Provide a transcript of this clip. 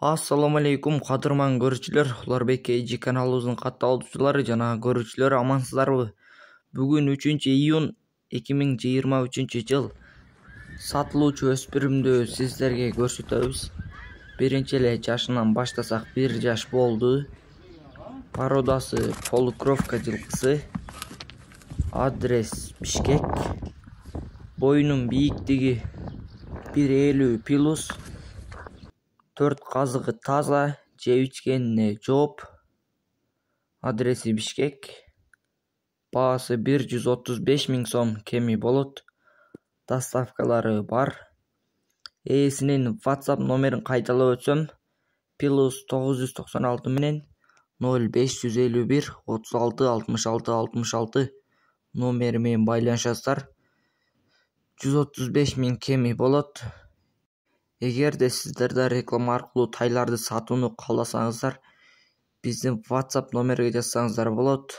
Assalamu alaikum кадырман көрүүчүлөр, Уларбек KG каналыбыздын катталуучулары жана көрүүчүлөр амансыздарбы? Бүгүн 3-iyun 2023 жыл сатылуучу өспүрүмдү сиздерге көрсөтөбүз. Биринчи эле жашынан баштасак, 1 жаш болду. Породасы полукровка жылкысы. Адрес Бишкек. Боюнун бийиктиги 1,50 плюс. 4 казыгы таза, жеп ичкенине жооп. Адреси Бишкек. Баасы 135 000 сом кеми болот. Доставкалары бар. Ээсинин WhatsApp номерин кайталап өтсөм, +996 менен 0551 36 66 66 номери менен байланышасыздар. 135 000 кеми болот. Эгерде сиздер да реклама аркылуу тайларды сатууну кааласаңыздар, биздин WhatsApp номерге жазсаңыздар болот.